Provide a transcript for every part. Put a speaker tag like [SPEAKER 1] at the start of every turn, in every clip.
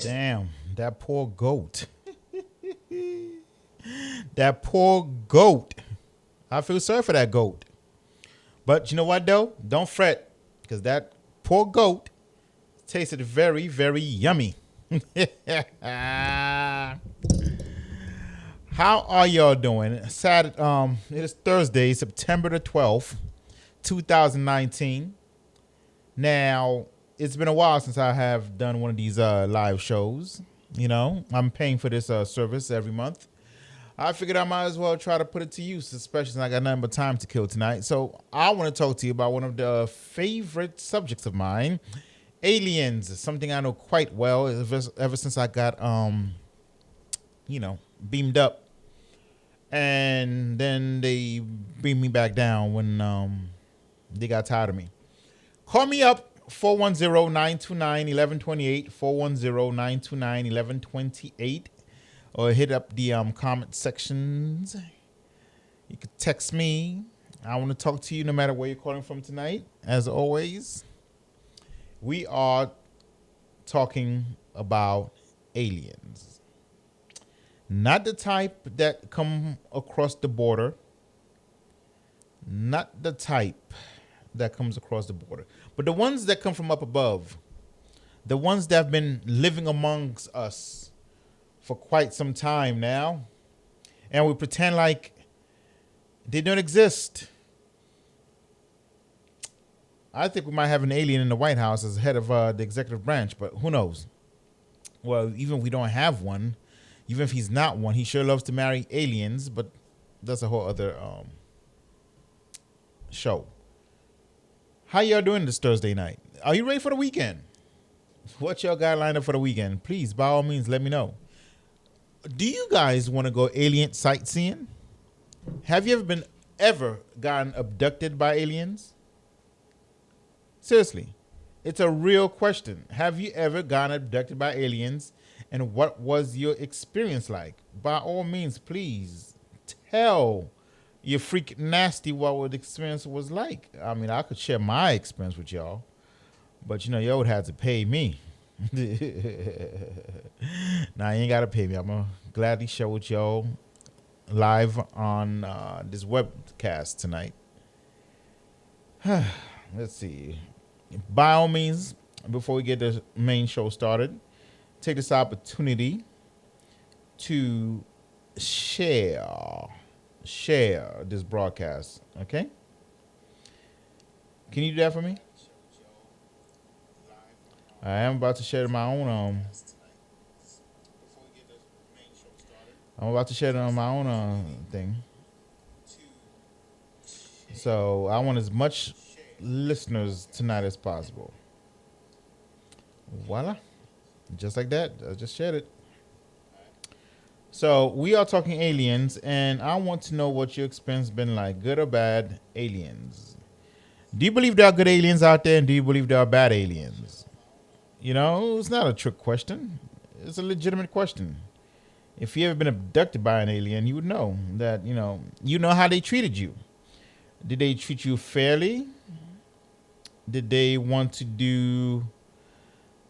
[SPEAKER 1] Damn, that poor goat. That poor goat. I feel sorry for that goat. But you know what, though? Don't fret, because that poor goat tasted very, very yummy. How are y'all doing? It is Thursday, September the 12th, 2019. Now, it's been a while since I have done one of these live shows. You know, I'm paying for this service every month. I figured I might as well try to put it to use, especially since I got nothing but time to kill tonight. So I want to talk to you about one of the favorite subjects of mine, aliens. Something I know quite well ever since I got, beamed up. And then they beamed me back down when they got tired of me. Call me up, 410-929-1128, 410-929-1128, or hit up the comment sections. You could text me. I want to talk to you no matter where you're calling from tonight. As always, we are talking about aliens. Not the type that come across the border. Not the type that comes across the border. But the ones that come from up above. The ones that have been living amongst us for quite some time now. And we pretend like they don't exist. I think we might have an alien in the White House as head of the executive branch, but who knows? Well, even if we don't have one, even if he's not one, he sure loves to marry aliens, but that's a whole other show. How y'all doing this Thursday night? Are you ready for the weekend? What y'all got lined up for the weekend? Please, by all means, let me know. Do you guys want to go alien sightseeing? Have you ever gotten abducted by aliens? Seriously, it's a real question. Have you ever gotten abducted by aliens? And what was your experience like? By all means, please tell your freak nasty what the experience was like. I mean, I could share my experience with y'all, but y'all would have to pay me. Nah, you ain't got to pay me. I'm going to gladly share with y'all live on this webcast tonight. Let's see. By all means, before we get the main show started, take this opportunity to share this broadcast, okay? Can you do that for me? I am about to share my own I'm about to share it on my own thing. So I want as much listeners tonight as possible. Voila. Just like that. I just shared it. So we are talking aliens, and I want to know what your experience has been like, good or bad aliens. Do you believe there are good aliens out there, and do you believe there are bad aliens? It's not a trick question. It's a legitimate question. If you ever been abducted by an alien, you would know that, you know how they treated you. Did they treat you fairly? Did they want to do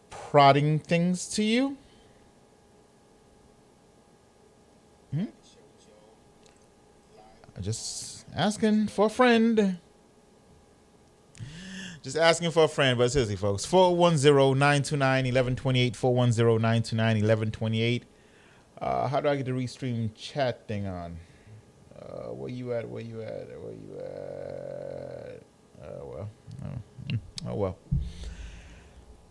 [SPEAKER 1] prodding things to you? Just asking for a friend. Just asking for a friend, but seriously, folks. 410-929-1128, 410-929-1128. How do I get the restream chat thing on? Where you at? Oh, well.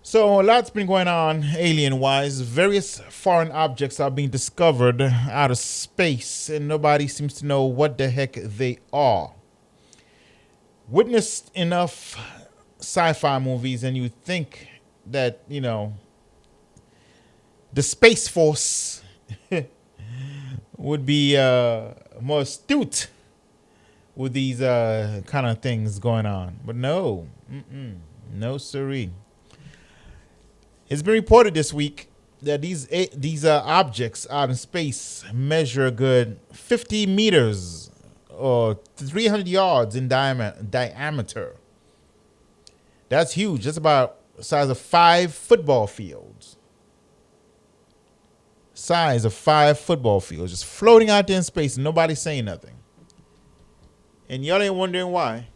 [SPEAKER 1] So a lot's been going on alien-wise. Various foreign objects are being discovered out of space, and nobody seems to know what the heck they are. Witnessed enough sci-fi movies, and you think that, the Space Force would be more astute with these kind of things going on. But no, no siree. It's been reported this week that these objects out in space measure a good 50 meters or 300 yards in diameter. That's huge. That's about the size of 5 football fields. Size of 5 football fields, just floating out there in space and nobody saying nothing. And y'all ain't wondering why.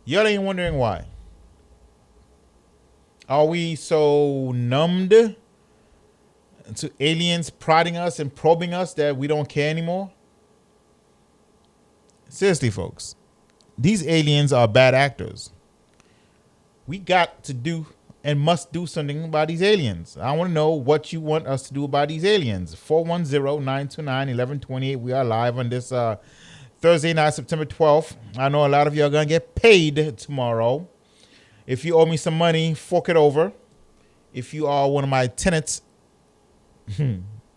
[SPEAKER 1] Y'all ain't wondering why. Are we so numbed to aliens prodding us and probing us that we don't care anymore? Seriously, folks. These aliens are bad actors. We got to do and must do something about these aliens. I want to know what you want us to do about these aliens. 410-929-1128. We are live on this Thursday night, September 12th. I know a lot of you are going to get paid tomorrow. If you owe me some money, fork it over. If you are one of my tenants,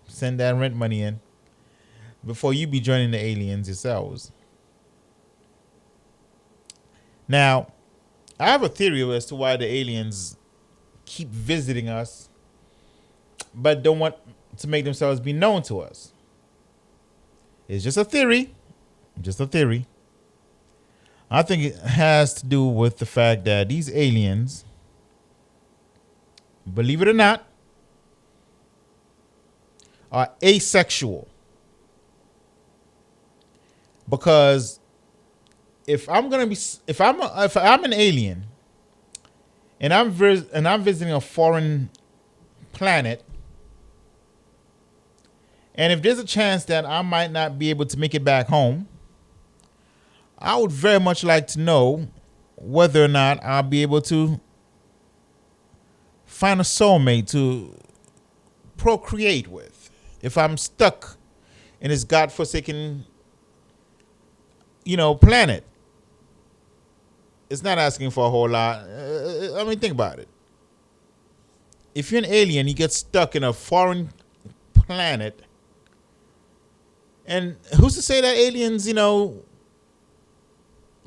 [SPEAKER 1] send that rent money in before you be joining the aliens yourselves. Now, I have a theory as to why the aliens keep visiting us, but don't want to make themselves be known to us. It's just a theory. Just a theory. I think it has to do with the fact that these aliens, believe it or not, are asexual. Because if I'm an alien and I'm visiting a foreign planet, and if there's a chance that I might not be able to make it back home, I would very much like to know whether or not I'll be able to find a soulmate to procreate with. If I'm stuck in this godforsaken, planet. It's not asking for a whole lot. I mean, think about it. If you're an alien, you get stuck in a foreign planet, and who's to say that aliens,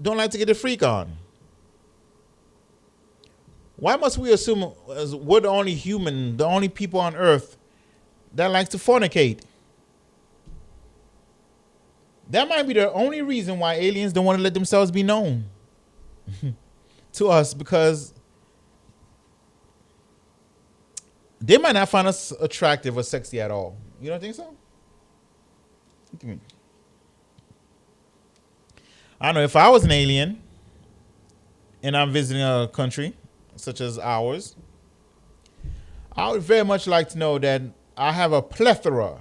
[SPEAKER 1] don't like to get a freak on? Why must we assume we're the only people on Earth that likes to fornicate? That might be the only reason why aliens don't want to let themselves be known to us, because they might not find us attractive or sexy at all. You don't think so? I don't know. If I was an alien and I'm visiting a country such as ours, I would very much like to know that I have a plethora,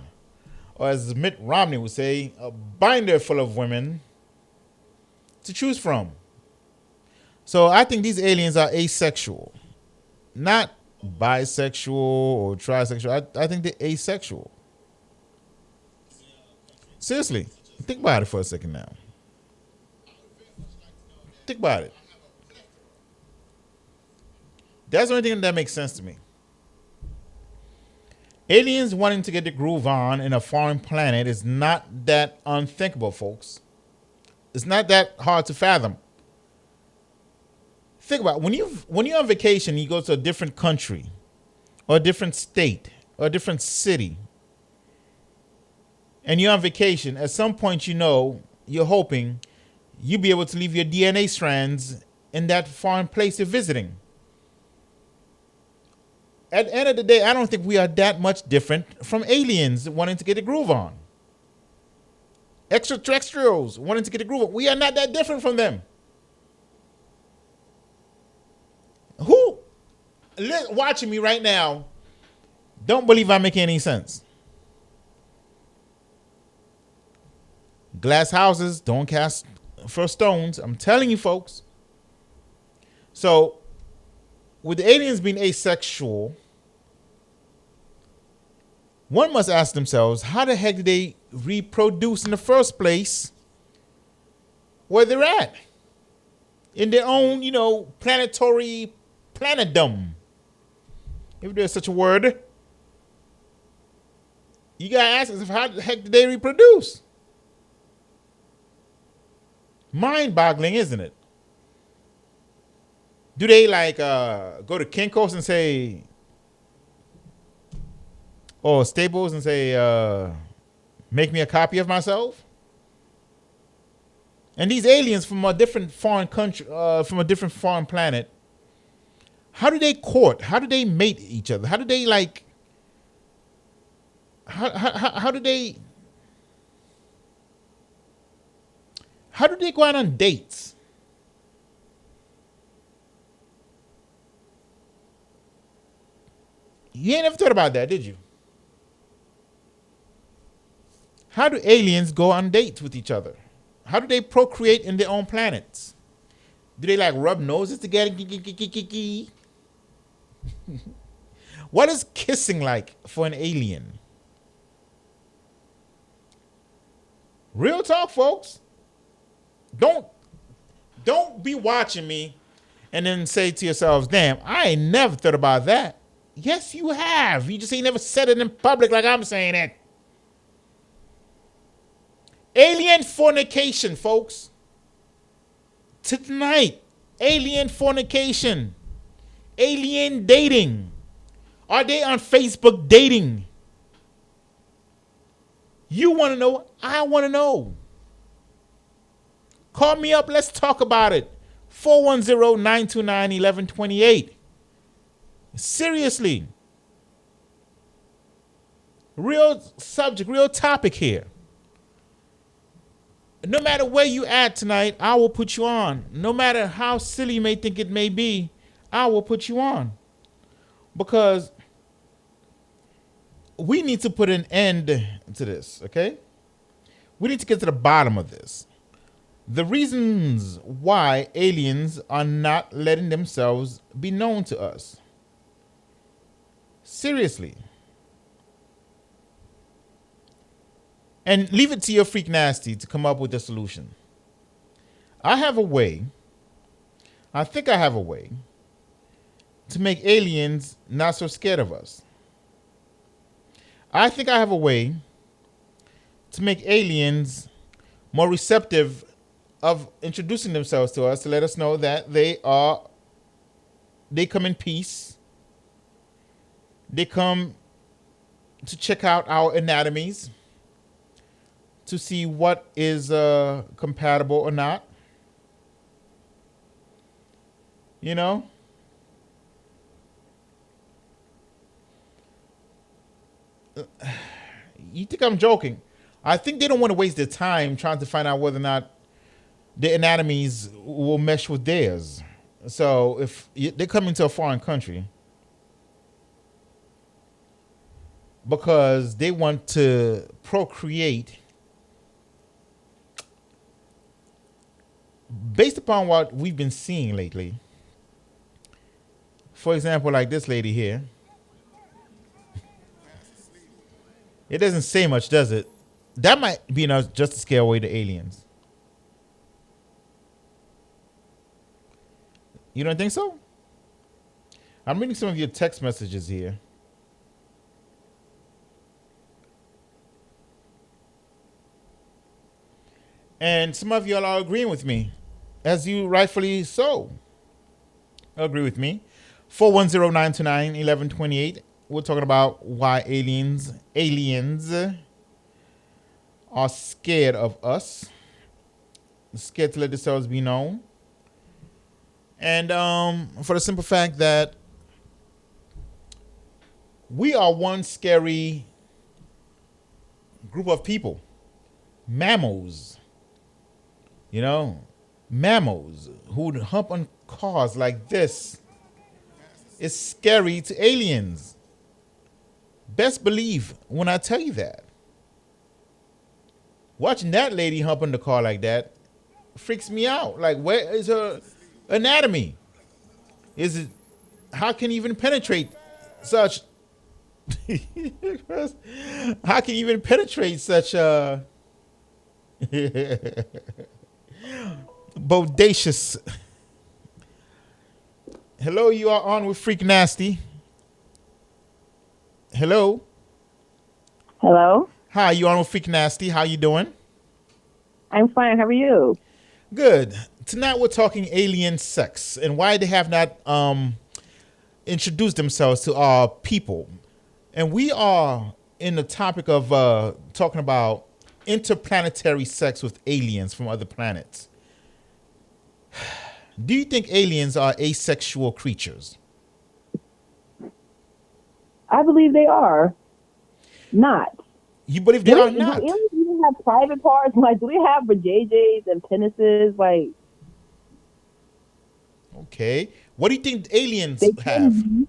[SPEAKER 1] or as Mitt Romney would say, a binder full of women to choose from. So I think these aliens are asexual, not bisexual or trisexual. I think they're asexual. Seriously, think about it for a second now. Think about it. That's the only thing that makes sense to me. Aliens wanting to get the groove on in a foreign planet is not that unthinkable, folks. It's not that hard to fathom. Think about it. When you're on vacation, you go to a different country or a different state or a different city, and you're on vacation. At some point, you're hoping you'll be able to leave your DNA strands in that foreign place you're visiting. At the end of the day, I don't think we are that much different from aliens wanting to get a groove on. Extraterrestrials wanting to get a groove on. We are not that different from them. Who watching me right now don't believe I'm making any sense? Glass houses don't cast first stones. I'm telling you, folks. So, with the aliens being asexual, one must ask themselves, how the heck did they reproduce in the first place where they're at? In their own, planetary planetdom. if there's such a word, you gotta ask us how the heck did they reproduce? Mind-boggling, isn't it? Do they like go to Kinko's and say, or Staples and say, make me a copy of myself? And these aliens from a different foreign country, from a different foreign planet, how do they court? How do they mate each other? How do they like? How do they? How do they go out on dates? You ain't never thought about that, did you? How do aliens go on dates with each other? How do they procreate in their own planets? Do they like rub noses together? What is kissing like for an alien? Real talk, folks. Don't be watching me and then say to yourselves, damn, I ain't never thought about that. Yes, you have. You just ain't never said it in public like I'm saying it. Alien fornication, folks. Tonight, alien fornication. Alien dating. Are they on Facebook dating? You want to know? I want to know. Call me up. Let's talk about it. 410-929-1128. Seriously. Real subject, real topic here. No matter where you at tonight, I will put you on. No matter how silly you may think it may be, I will put you on. Because we need to put an end to this, okay? We need to get to the bottom of this. The reasons why aliens are not letting themselves be known to us. Seriously. And leave it to your freak nasty to come up with a solution. I have a way, I think I have a way, to make aliens not so scared of us. I think I have a way to make aliens more receptive of introducing themselves to us, to let us know that they come in peace. They come to check out our anatomies, to see what is compatible or not. You know? You think I'm joking? I think they don't want to waste their time trying to find out whether or not their anatomies will mesh with theirs. So if they come into a foreign country because they want to procreate based upon what we've been seeing lately, for example, like this lady here, it doesn't say much, does it? That might be enough just to scare away the aliens. You don't think so? I'm reading some of your text messages here. And some of y'all are agreeing with me, as you rightfully so agree with me. 410-929-1128. We're talking about why aliens are scared of us, scared to let themselves be known. And for the simple fact that we are one scary group of people, mammals. You know, mammals who would hump on cars like this is scary to aliens. Best believe when I tell you that. Watching that lady hump on the car like that freaks me out. Like, where is her anatomy? Is it? How can you even penetrate such? How can you even penetrate such bodacious? Hello, you are on with Freak Nasty. Hello.
[SPEAKER 2] Hello?
[SPEAKER 1] Hi, you on with Freak-nasty. How you doing?
[SPEAKER 2] I'm fine. How are you?
[SPEAKER 1] Good. Tonight we're talking alien sex and why they have not introduced themselves to our people. And we are in the topic of talking about interplanetary sex with aliens from other planets. Do you think aliens are asexual creatures?
[SPEAKER 2] I believe they are not.
[SPEAKER 1] You believe they
[SPEAKER 2] Do
[SPEAKER 1] are
[SPEAKER 2] they? Do
[SPEAKER 1] not?
[SPEAKER 2] aliens even have private parts? Like, do they have vajayjays and penises? Like,
[SPEAKER 1] Okay. What do you think aliens
[SPEAKER 2] they
[SPEAKER 1] have?
[SPEAKER 2] can.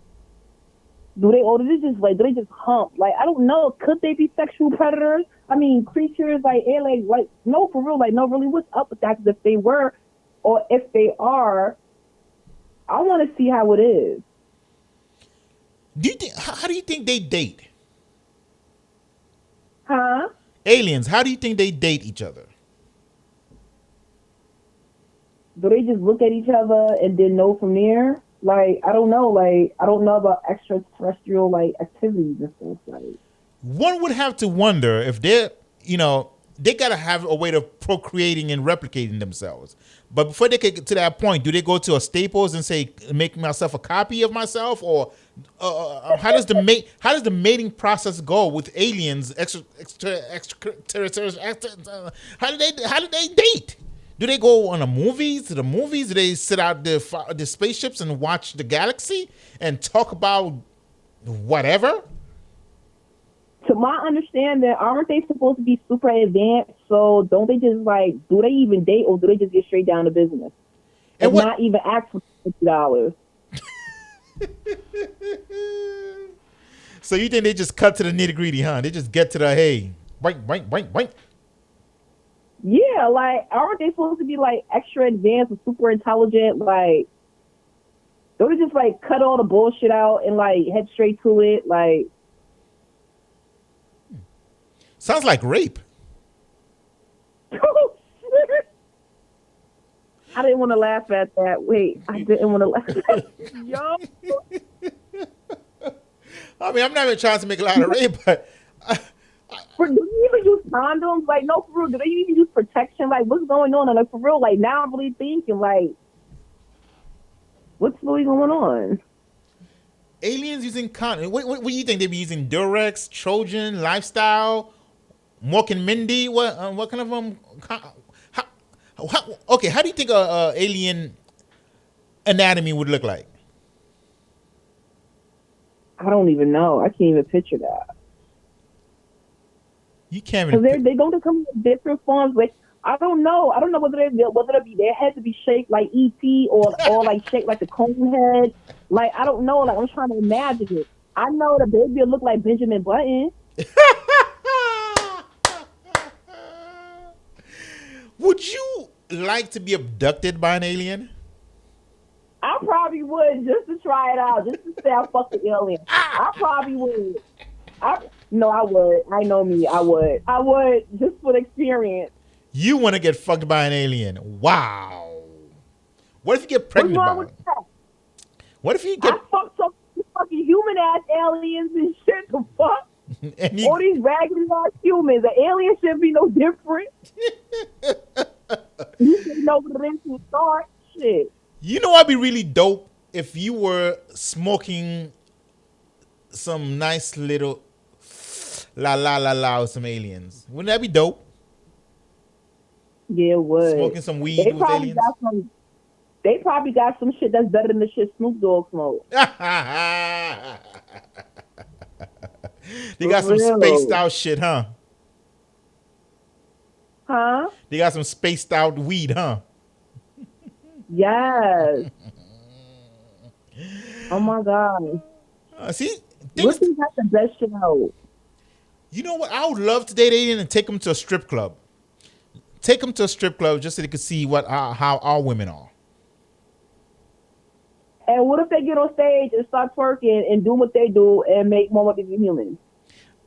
[SPEAKER 2] Do they? Or do they just like? Do they just hump? Like, I don't know. Could they be sexual predators? I mean, creatures like alien. Like, no, for real. Like, no, really. What's up with that? 'Cause if they were, or if they are, I want to see how it is.
[SPEAKER 1] Do you think? How do you think they date?
[SPEAKER 2] Huh?
[SPEAKER 1] Aliens. How do you think they date each other?
[SPEAKER 2] Do they just look at each other and then know from there? Like, I don't know. Like, I don't know about extraterrestrial like activities and stuff. Like,
[SPEAKER 1] One would have to wonder if they gotta have a way of procreating and replicating themselves. But before they get to that point, do they go to a Staples and say, "Make myself a copy of myself," or how does the mating process go with aliens? How do they date? Do they go on to the movies? Do they sit out the spaceships and watch the galaxy and talk about whatever?
[SPEAKER 2] to my understanding, aren't they supposed to be super advanced? So don't they just like do they even date or do they just get straight down to business
[SPEAKER 1] And
[SPEAKER 2] and
[SPEAKER 1] what?
[SPEAKER 2] not even ask for $50?
[SPEAKER 1] So you think they just cut to the nitty gritty, huh? They just get to the hey, bite, bite, bite, bite.
[SPEAKER 2] Yeah, like aren't they supposed to be like extra advanced and super intelligent? Like don't they just like cut all the bullshit out and like head straight to it? Like
[SPEAKER 1] Sounds like rape.
[SPEAKER 2] I didn't want to laugh at that. Wait, I didn't want to laugh at that. Yo,
[SPEAKER 1] I mean, I'm not even trying to make a lot of rape, but
[SPEAKER 2] do you even use condoms? Like, no, for real, do they even use protection? Like, what's going on? And like, for real, like, now I'm really thinking, like, what's really going on?
[SPEAKER 1] aliens using condom. What do you think they be using? Durex, Trojan, Lifestyle, Mork and Mindy. What kind of how, okay, how do you think a alien anatomy would look like?
[SPEAKER 2] I don't even know. I can't even picture that.
[SPEAKER 1] You can't
[SPEAKER 2] Because
[SPEAKER 1] even.
[SPEAKER 2] they don't come in different forms. Like, I don't know. I don't know whether it be their head to be shaped like ET or like shaped like the cone head. Like, I don't know. Like, I'm trying to imagine it. I know the baby will look like Benjamin Button.
[SPEAKER 1] Would you like to be abducted by an alien?
[SPEAKER 2] I probably would just to try it out, just to say I fuck the alien. I probably would. No, I would. I know me. I would. I would just for the experience.
[SPEAKER 1] You want to get fucked by an alien? Wow. What if you get
[SPEAKER 2] What's
[SPEAKER 1] pregnant
[SPEAKER 2] wrong
[SPEAKER 1] by
[SPEAKER 2] with
[SPEAKER 1] it?
[SPEAKER 2] that?
[SPEAKER 1] What if you
[SPEAKER 2] I
[SPEAKER 1] get
[SPEAKER 2] fuck some fucking human ass aliens and shit. The fuck?
[SPEAKER 1] and
[SPEAKER 2] All
[SPEAKER 1] you
[SPEAKER 2] these raggedy ass humans. The alien should be no different. You should know what it is to start. Shit.
[SPEAKER 1] you know I'd be really dope if you were smoking some nice little la la la la with some aliens. Wouldn't that be dope?
[SPEAKER 2] Yeah, it would.
[SPEAKER 1] Smoking some
[SPEAKER 2] They
[SPEAKER 1] weed with
[SPEAKER 2] probably
[SPEAKER 1] aliens.
[SPEAKER 2] got some. They probably got some shit that's better than the shit Snoop Dogg smokes.
[SPEAKER 1] They
[SPEAKER 2] For
[SPEAKER 1] got some spaced
[SPEAKER 2] real.
[SPEAKER 1] out shit, huh?
[SPEAKER 2] Huh?
[SPEAKER 1] They got some spaced out weed, huh?
[SPEAKER 2] Yes. Oh my god.
[SPEAKER 1] See, things.
[SPEAKER 2] What is that the best show?
[SPEAKER 1] You know what? I would love to date alien and take them to a strip club. Take them to a strip club just so they could see how our women are.
[SPEAKER 2] And what if they get on stage and start twerking and do what they do and make more money than humans?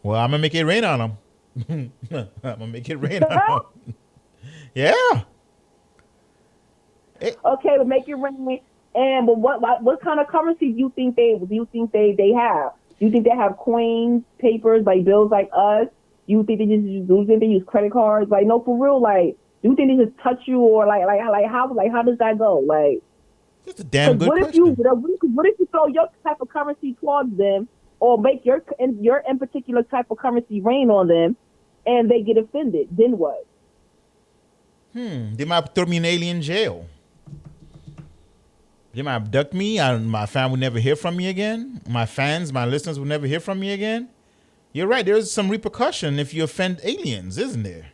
[SPEAKER 1] Well, I'm gonna make it rain on them. I'm gonna make it rain on them. Yeah.
[SPEAKER 2] Okay, but make it rain. And but what kind of currency do you think they have? Do you think they have coins, papers, like bills like us? Do you think they just use, do you think they use credit cards? Like, no, for real, like, do you think they just touch you or how does that go? Like,
[SPEAKER 1] That's a damn
[SPEAKER 2] because
[SPEAKER 1] good question.
[SPEAKER 2] what if you throw your type of currency towards them or make your in particular type of currency rain on them and they get offended? Then what?
[SPEAKER 1] They might throw me in alien jail. They might abduct me. My family will never hear from me again. My fans, my listeners will never hear from me again. You're right. There's some repercussion if you offend aliens, isn't there?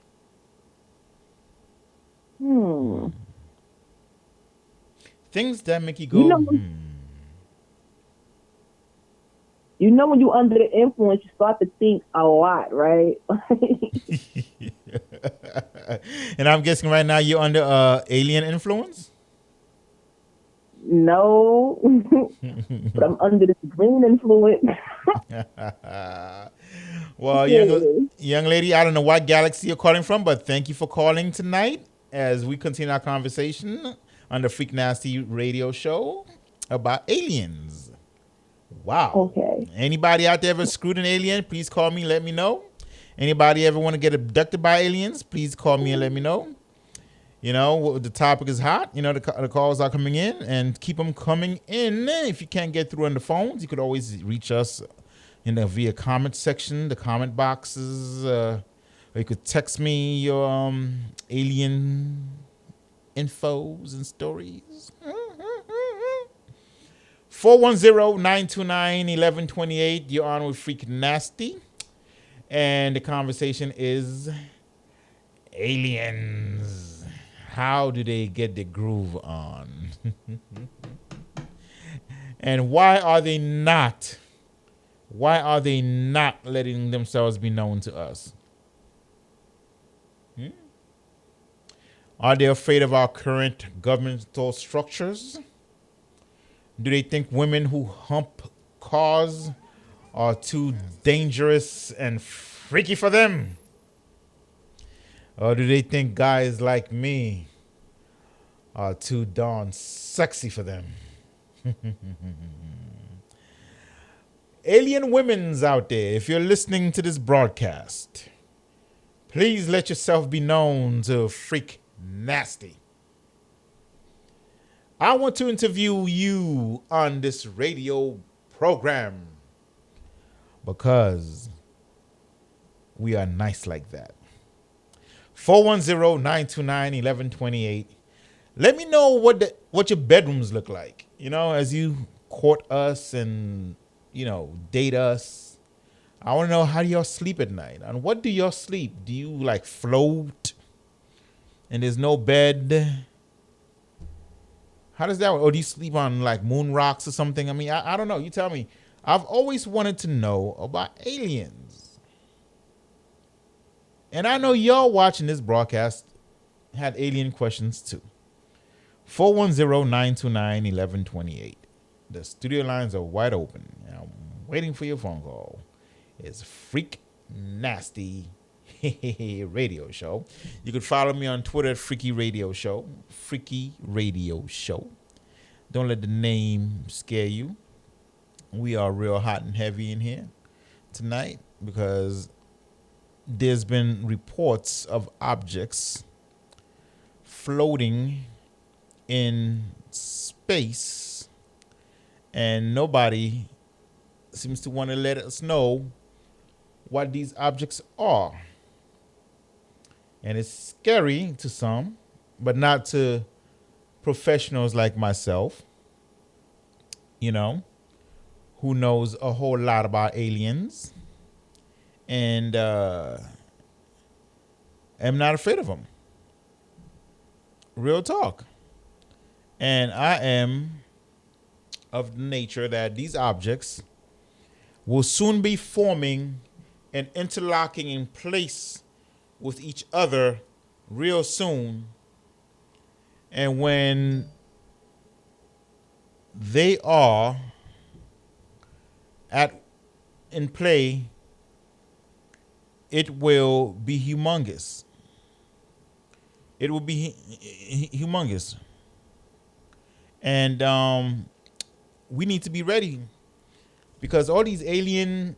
[SPEAKER 1] Things that make you go,
[SPEAKER 2] You know when you're under the influence, you start to think a lot, right?
[SPEAKER 1] And I'm guessing right now you're under alien influence?
[SPEAKER 2] No, but I'm under this green influence.
[SPEAKER 1] Well, young lady, I don't know what galaxy you're calling from, but thank you for calling tonight as we continue our conversation on the Freak-nasty radio show about aliens. Wow.
[SPEAKER 2] Okay.
[SPEAKER 1] Anybody out there ever screwed an alien? Please call me, let me know. Anybody ever want to get abducted by aliens? Please call me and let me know. You know, the topic is hot. You know, the calls are coming in, and keep them coming in. If you can't get through on the phones, you could always reach us via comment section, the comment boxes, or you could text me your alien infos and stories. 410-929-1128. You're on with Freak-nasty, and the conversation is aliens. How do they get the groove on? And why are they not letting themselves be known to us? Are they afraid of our current governmental structures? Do they think women who hump cars are too dangerous and freaky for them? Or do they think guys like me are too darn sexy for them? Alien women's out there, if you're listening to this broadcast, please let yourself be known to Freak-nasty. I want to interview you on this radio program because we are nice like that. 410-929-1128. Let me know what your bedrooms look like. You know, as you court us and, date us. I want to know, how do y'all sleep at night? And what do y'all sleep? Do you like float and there's no bed? How does that work? Or do you sleep on like moon rocks or something? I mean, I don't know. You tell me. I've always wanted to know about aliens. And I know y'all watching this broadcast had alien questions too. 410-929-1128. The studio lines are wide open. I'm waiting for your phone call. It's Freak-nasty radio show. You could follow me on Twitter at Freaky Radio Show. Freaky Radio Show. Don't let the name scare you. We are real hot and heavy in here tonight because there's been reports of objects floating in space, and nobody seems to want to let us know what these objects are. And it's scary to some, but not to professionals like myself, who knows a whole lot about aliens. And am not afraid of them. Real talk. And I am of the nature that these objects will soon be forming and interlocking in place with each other real soon. And when they are in play, it will be humongous. It will be humongous. And we need to be ready Because all these alien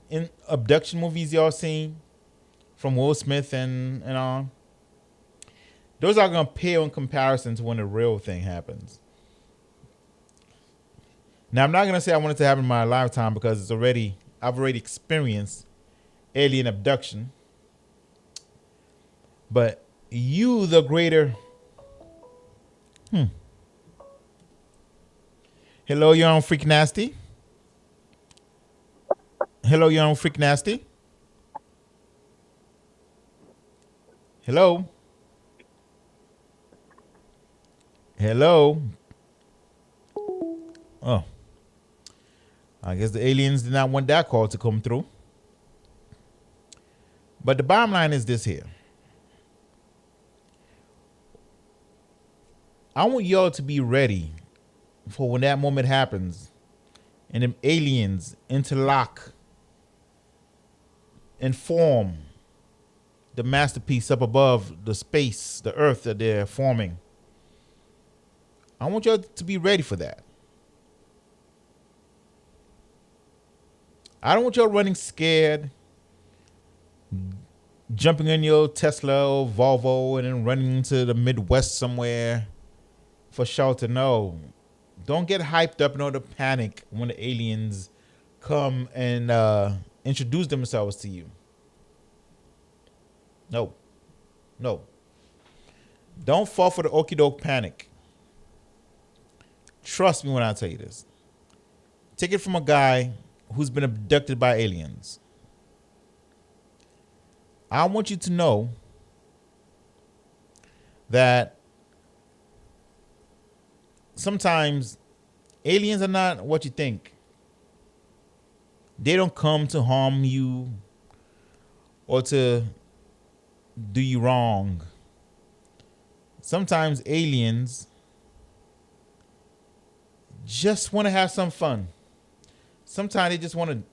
[SPEAKER 1] abduction movies y'all seen from Will Smith and on, those are gonna pale in comparison to when the real thing happens. Now I'm not gonna say I want it to happen in my lifetime because I've already experienced alien abduction. But you, the greater. Hello, you're on Freak-nasty. Hello, you're on Freak-nasty. Hello. Hello. Oh. I guess the aliens did not want that call to come through. But the bottom line is this here. I want y'all to be ready for when that moment happens and them aliens interlock and form the masterpiece up above the space, the earth that they're forming. I want y'all to be ready for that. I don't want y'all running scared, jumping in your Tesla or Volvo and then running to the Midwest somewhere for shelter. No. Don't get hyped up and all the panic when the aliens come and introduce themselves to you. No. No. Don't fall for the okie doke panic. Trust me when I tell you this. Take it from a guy who's been abducted by aliens. I want you to know that sometimes aliens are not what you think. They don't come to harm you or to do you wrong. Sometimes aliens just want to have some fun. Sometimes they just want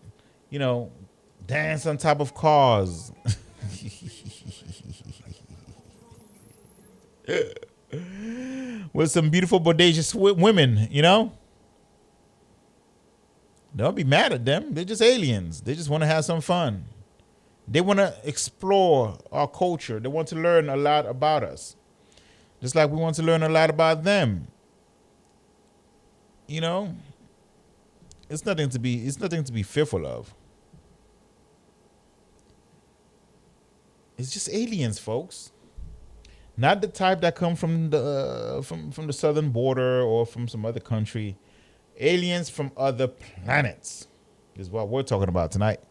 [SPEAKER 1] to, dance on top of cars. With some beautiful, bodacious women, Don't be mad at them. They're just aliens. They just want to have some fun. They want to explore our culture. They want to learn a lot about us. Just like we want to learn a lot about them. It's nothing to be fearful of. It's just aliens, folks. Not the type that come from the southern border or from some other country. Aliens from other planets is what we're talking about tonight.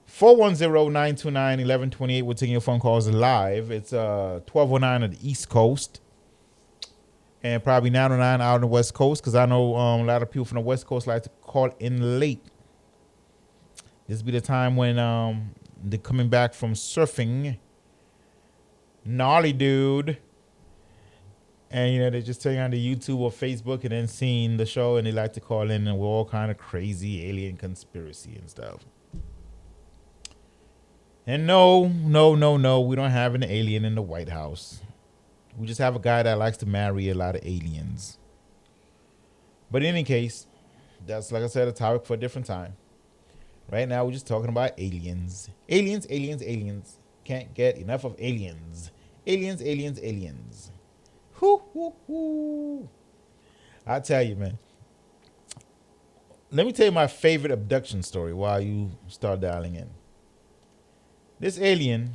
[SPEAKER 1] 410-929-1128. We're taking your phone calls live. It's 1209 on the East Coast. And probably 909 out on the West Coast, because I know a lot of people from the West Coast like to call in late. This will be the time when they're coming back from surfing. Gnarly dude. And, they're just turning on the YouTube or Facebook and then seeing the show, and they like to call in, and we're all kind of crazy alien conspiracy and stuff. And no, we don't have an alien in the White House. We just have a guy that likes to marry a lot of aliens. But in any case, that's, like I said, a topic for a different time. Right now, we're just talking about aliens. Aliens. Can't get enough of aliens. Aliens. Hoo. I tell you, man. Let me tell you my favorite abduction story while you start dialing in. This alien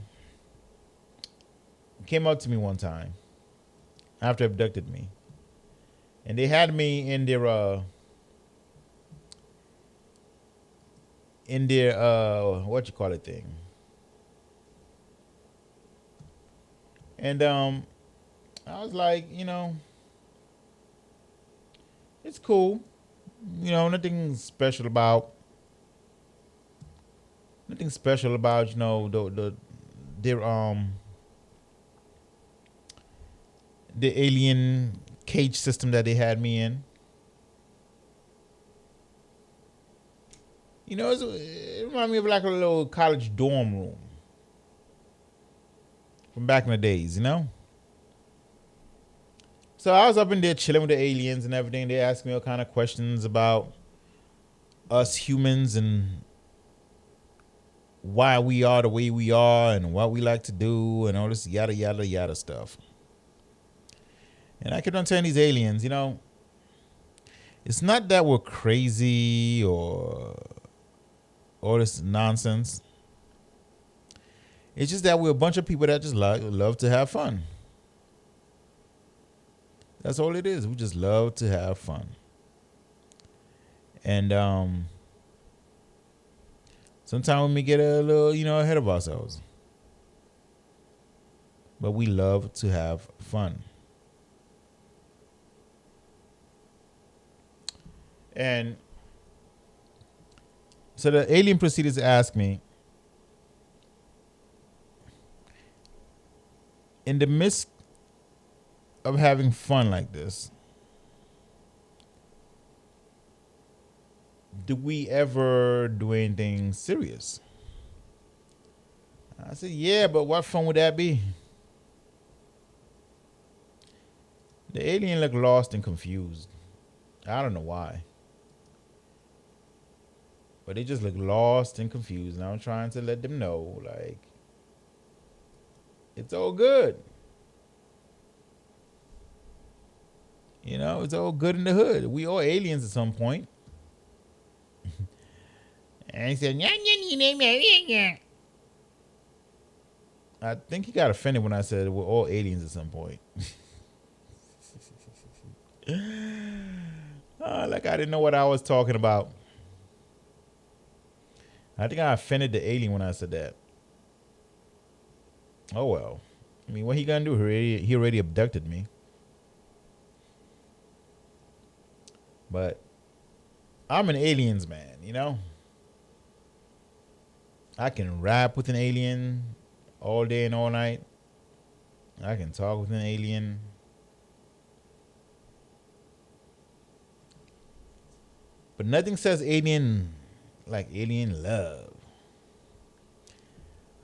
[SPEAKER 1] came up to me one time after abducted me, and they had me in their what you call it thing, and I was like, it's cool, nothing special about the alien cage system that they had me in. It reminded me of like a little college dorm room from back in the days, So I was up in there chilling with the aliens and everything. They asked me all kind of questions about us humans and why we are the way we are and what we like to do and all this yada yada yada stuff. And I kept on telling these aliens, it's not that we're crazy or all this nonsense. It's just that we're a bunch of people that just love to have fun. That's all it is. We just love to have fun. And sometimes we may get a little, ahead of ourselves. But we love to have fun. And so the alien proceeded to ask me, in the midst of having fun like this, do we ever do anything serious? I said, yeah, but what fun would that be? The alien looked lost and confused. I don't know why. But they just look lost and confused. And I'm trying to let them know, like, it's all good. It's all good in the hood. We all aliens at some point. And he said, I think he got offended when I said we're all aliens at some point. Like I didn't know what I was talking about. I think I offended the alien when I said that. Oh well. I mean, what he gonna do? He already abducted me. But I'm an aliens man, I can rap with an alien all day and all night. I can talk with an alien. But nothing says alien like alien love.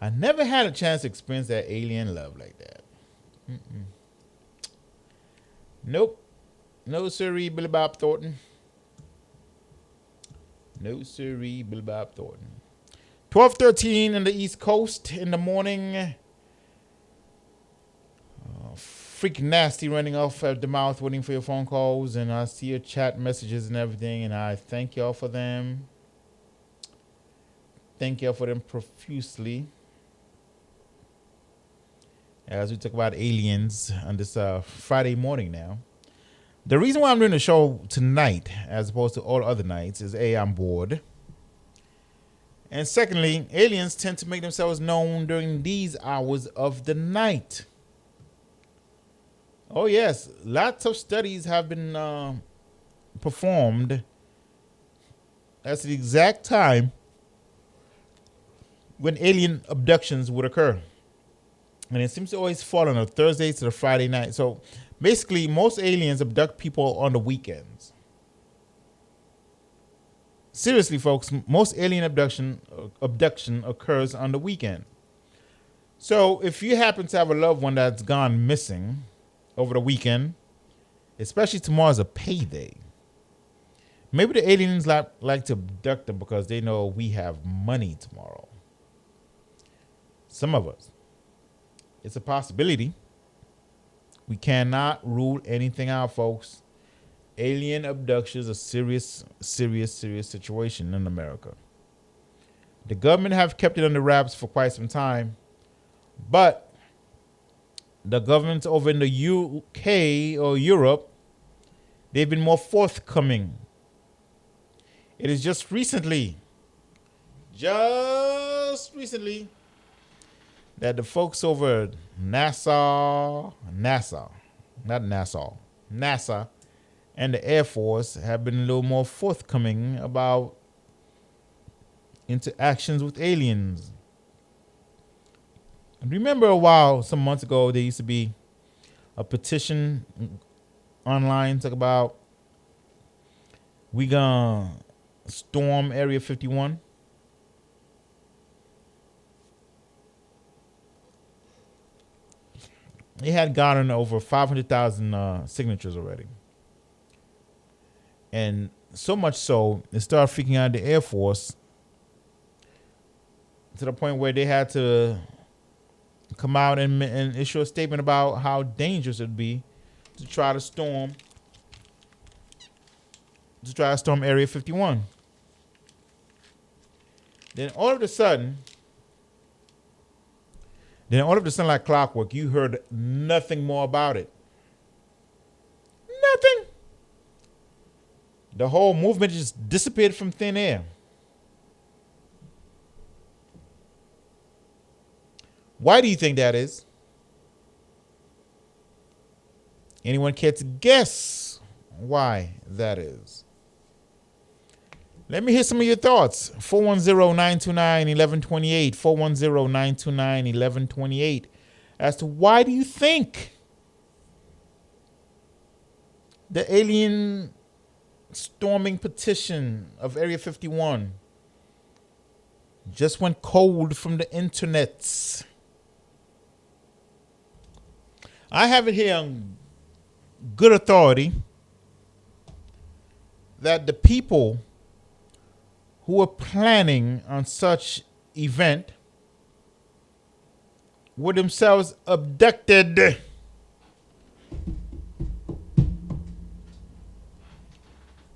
[SPEAKER 1] I never had a chance to experience that alien love like that. Nope. No sirree, Billy Bob Thornton. No sirree, Billy Bob Thornton. 12:13 in the East Coast in the morning. Freak-nasty running off at the mouth waiting for your phone calls. And I see your chat messages and everything. And I thank y'all for them. Thank y'all for them profusely. As we talk about aliens on this Friday morning now. The reason why I'm doing the show tonight, as opposed to all other nights, is A, I'm bored. And secondly, aliens tend to make themselves known during these hours of the night. Oh yes, lots of studies have been performed. That's the exact time when alien abductions would occur. And it seems to always fall on a Thursday to the Friday night. So basically, most aliens abduct people on the weekends. Seriously, folks, most alien abduction occurs on the weekend. So if you happen to have a loved one that's gone missing over the weekend, especially tomorrow's a payday, maybe the aliens like to abduct them because they know we have money tomorrow. Some of us. It's a possibility. We cannot rule anything out, folks. Alien abduction is a serious situation in America. The government have kept it under wraps for quite some time, but the governments over in the UK or Europe, they've been more forthcoming. It is just recently, that the folks over NASA, and the Air Force have been a little more forthcoming about interactions with aliens. Remember some months ago, there used to be a petition online talk about we gonna storm Area 51. It had gotten over 500,000 signatures already. And So much so, it started freaking out the Air Force to the point where they had to come out and issue a statement about how dangerous it would be to try to storm Area 51. Then all of a sudden, like clockwork, you heard nothing more about it. Nothing. The whole movement just disappeared from thin air. Why do you think that is? Anyone care to guess why that is? Let me hear some of your thoughts. 410-929-1128. 410-929-1128. As to why do you think the alien storming petition of Area 51 just went cold from the internets? I have it here on good authority that the people who were planning on such event were themselves abducted.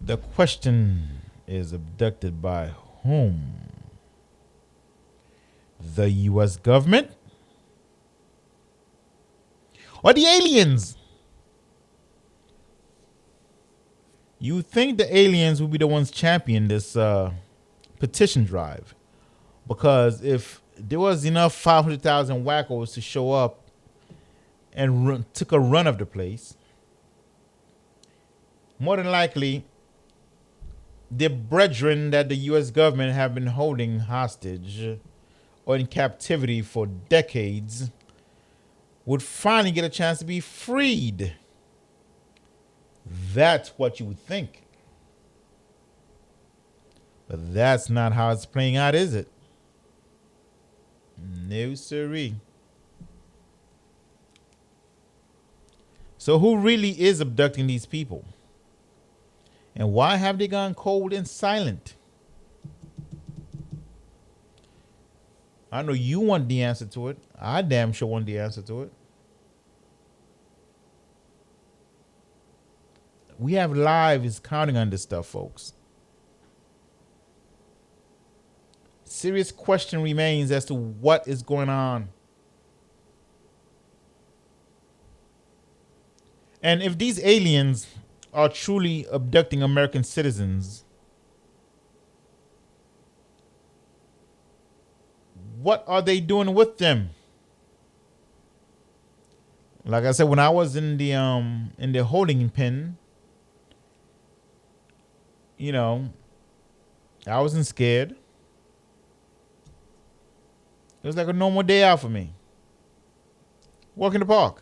[SPEAKER 1] The question is, abducted by whom? The U.S. government? Or the aliens? You think the aliens will be the ones championing this petition drive? Because if there was enough 500,000 wackos to show up and took a run of the place, more than likely, the brethren that the U.S. government have been holding hostage or in captivity for decades would finally get a chance to be freed. That's what you would think. But that's not how it's playing out, is it? No, sirree. So who really is abducting these people? And why have they gone cold and silent? I know you want the answer to it. I damn sure want the answer to it. We have lives counting on this stuff, folks. Serious question remains as to what is going on. And if these aliens are truly abducting American citizens, what are they doing with them? Like I said, when I was in the holding pen, you know, I wasn't scared. It was like a normal day out for me. Walk in the park.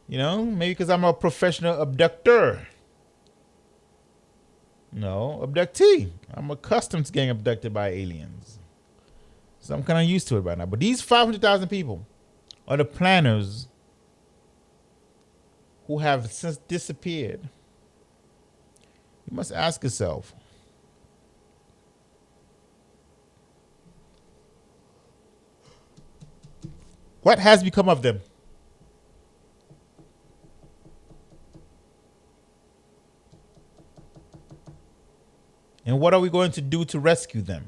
[SPEAKER 1] You know, maybe because I'm a professional abductor. No, abductee. I'm accustomed to getting abducted by aliens. So I'm kind of used to it right now. But these 500,000 people are the planners who have since disappeared. You must ask yourself, what has become of them? And what are we going to do to rescue them?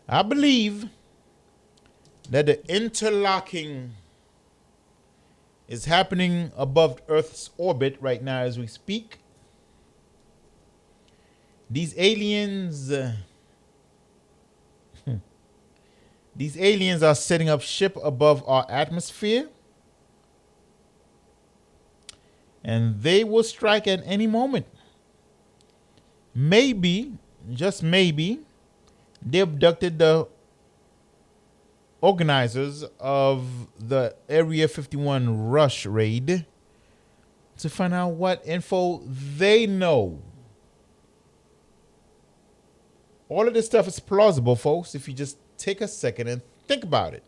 [SPEAKER 1] I believe that the interlocking is happening above Earth's orbit right now as we speak. These aliens are setting up ship above our atmosphere. And they will strike at any moment. Maybe, just maybe, they abducted the organizers of the Area 51 rush raid to find out what info they know. All of this stuff is plausible, folks, if you just take a second and think about it.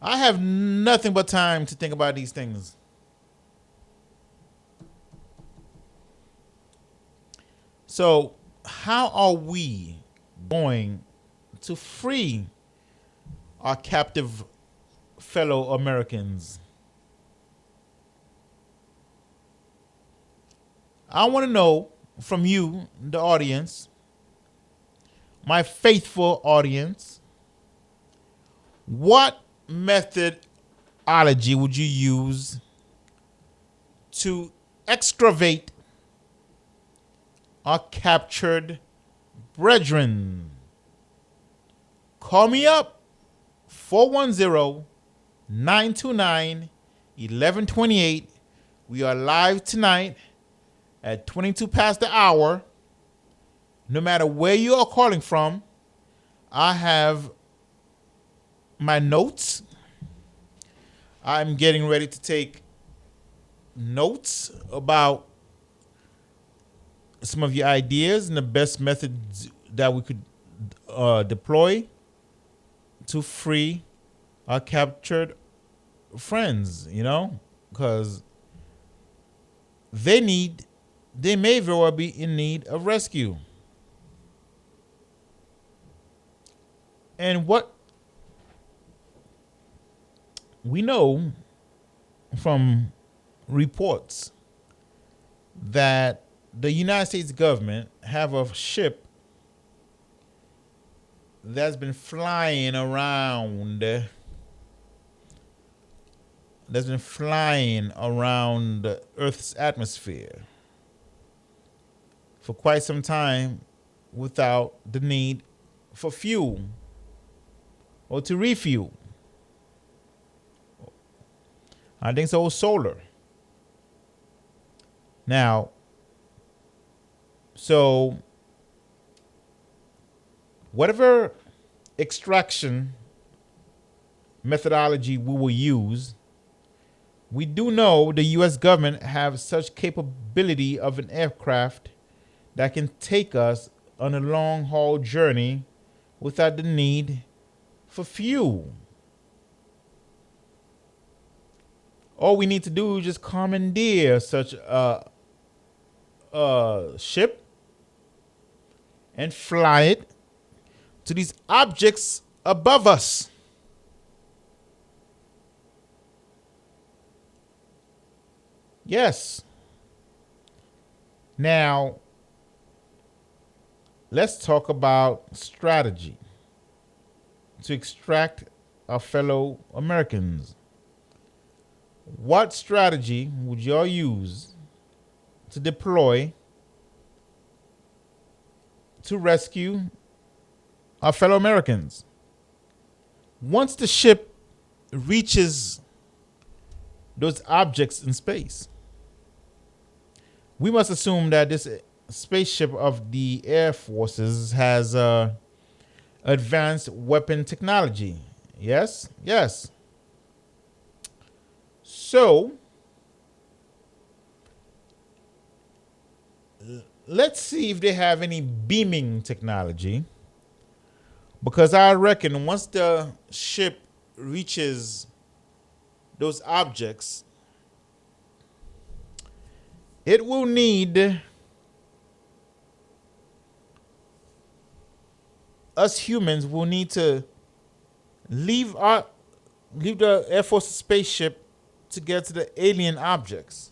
[SPEAKER 1] I have nothing but time to think about these things. So, how are we going to free our captive fellow Americans? I want to know from you, the audience, my faithful audience, what methodology would you use to excavate our captured brethren? Call me up, 410-929-1128. We are live tonight at 22 past the hour. No matter where you are calling from, I have my notes. I'm getting ready to take notes about some of your ideas and the best methods that we could deploy to free our captured friends, because they may very well be in need of rescue. And what we know from reports that the United States government have a ship that's been flying around Earth's atmosphere for quite some time without the need for fuel or to refuel. I think so. Solar. Now, so whatever extraction methodology we will use, we do know the U.S. government have such capability of an aircraft that can take us on a long haul journey without the need for fuel. All we need to do is just commandeer such a ship and fly it to these objects above us. Yes. Now, let's talk about strategy to extract our fellow Americans. What strategy would y'all use to deploy to rescue our fellow Americans? Once the ship reaches those objects in space, we must assume that this spaceship of the Air Forces has advanced weapon technology. Yes? Yes. So, let's see if they have any beaming technology. Because I reckon once the ship reaches those objects, it will need us humans will need to leave the Air Force spaceship to get to the alien objects.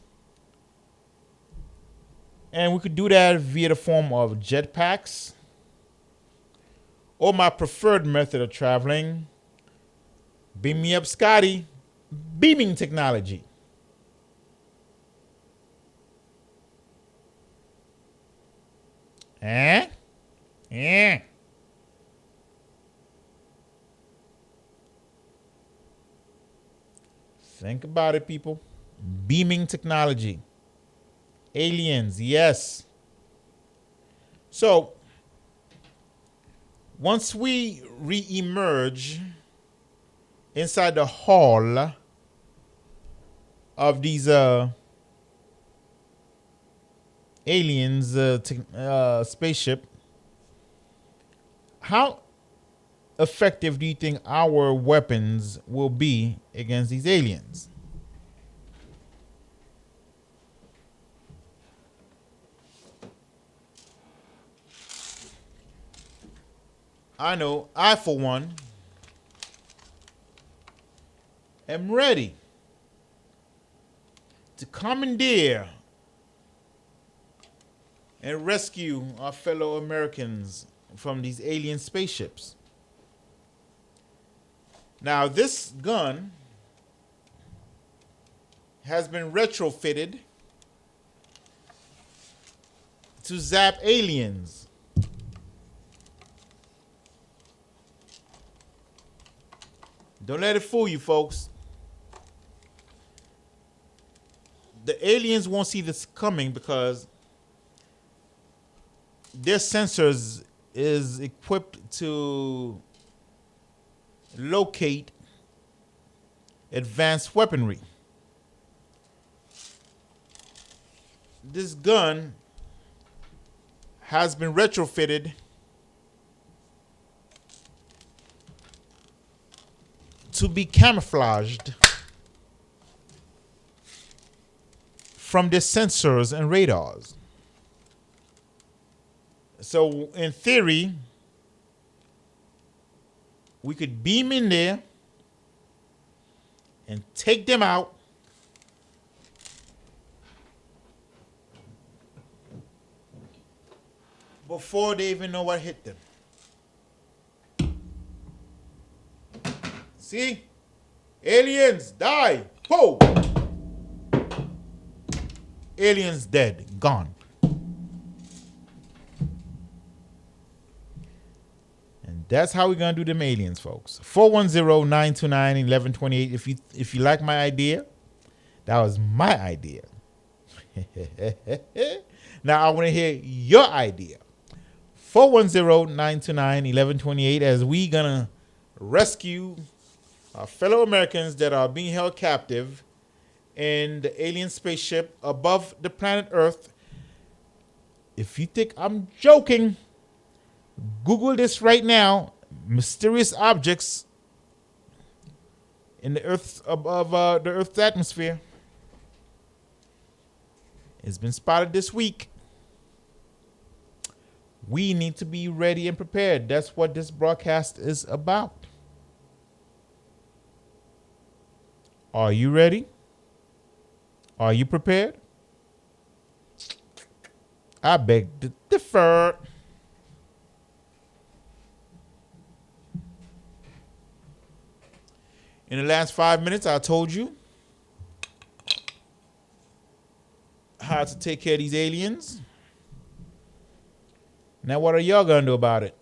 [SPEAKER 1] And we could do that via the form of jetpacks, or my preferred method of traveling, beam me up, Scotty, beaming technology. Eh? Yeah. Think about it, people. Beaming technology. Aliens, yes. So, once we re-emerge inside the hull of these aliens spaceship, how effective do you think our weapons will be against these aliens? I know I, for one, am ready to commandeer and rescue our fellow Americans from these alien spaceships. Now, this gun has been retrofitted to zap aliens. Don't let it fool you, folks. The aliens won't see this coming because their sensors is equipped to locate advanced weaponry. This gun has been retrofitted to be camouflaged from their sensors and radars. So in theory, we could beam in there and take them out before they even know what hit them. See? Aliens, die. Whoa! Aliens dead, gone. And that's how we're gonna do them aliens, folks. 410-929-1128. If you like my idea, that was my idea. Now I want to hear your idea. 410-929-1128 as we gonna rescue our fellow Americans that are being held captive in the alien spaceship above the planet Earth. If you think I'm joking, Google this right now. Mysterious objects in the Earth's above the Earth's atmosphere. It's been spotted this week. We need to be ready and prepared. That's what this broadcast is about. Are you ready? Are you prepared? I beg to differ. In the last 5 minutes, I told you how to take care of these aliens. Now, what are y'all going to do about it?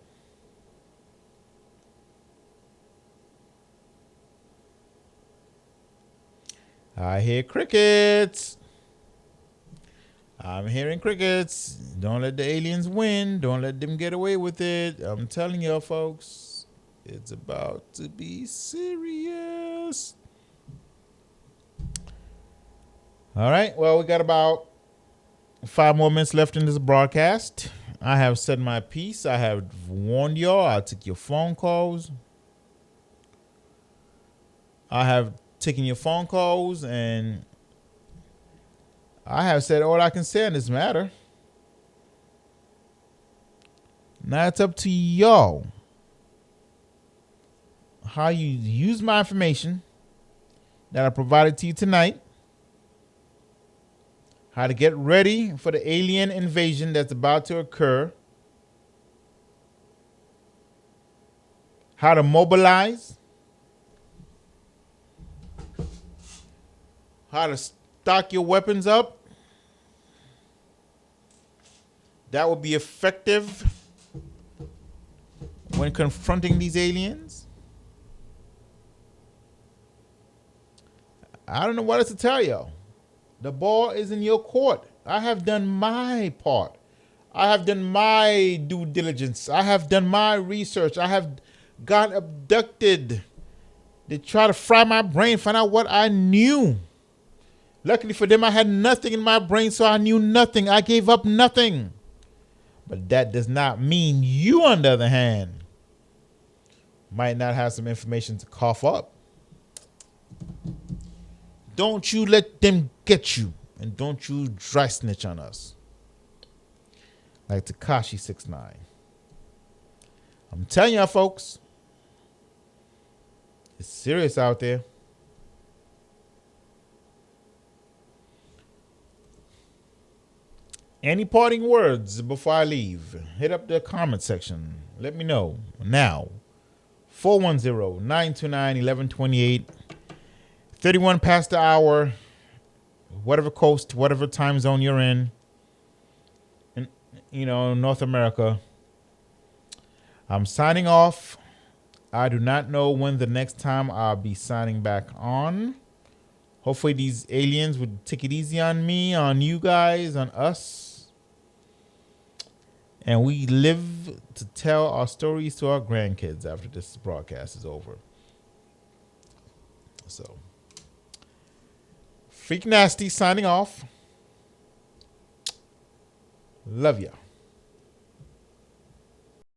[SPEAKER 1] I hear crickets. I'm hearing crickets. Don't let the aliens win. Don't let them get away with it. I'm telling y'all, folks, it's about to be serious. All right. Well, we got about 5 more minutes left in this broadcast. I have said my piece. I have warned y'all. I'll take your phone calls. I have taken your phone calls, and I have said all I can say on this matter. Now it's up to y'all how you use my information that I provided to you tonight, how to get ready for the alien invasion that's about to occur, how to mobilize, how to stock your weapons up that will be effective when confronting these aliens. I don't know what else to tell y'all. The ball is in your court. I have done my part. I have done my due diligence. I have done my research. I have got abducted. They try to fry my brain, find out what I knew. Luckily for them, I had nothing in my brain, so I knew nothing. I gave up nothing. But that does not mean you, on the other hand, might not have some information to cough up. Don't you let them get you, and don't you dry snitch on us. Like Tekashi 6ix9ine. I'm telling y'all, folks, it's serious out there. Any parting words before I leave? Hit up the comment section. Let me know now. 410-929-1128. 31 past the hour. Whatever coast, whatever time zone you're in, North America. I'm signing off. I do not know when the next time I'll be signing back on. Hopefully these aliens would take it easy on me, on you guys, on us. And we live to tell our stories to our grandkids after this broadcast is over. So, Freak Nasty signing off. Love ya.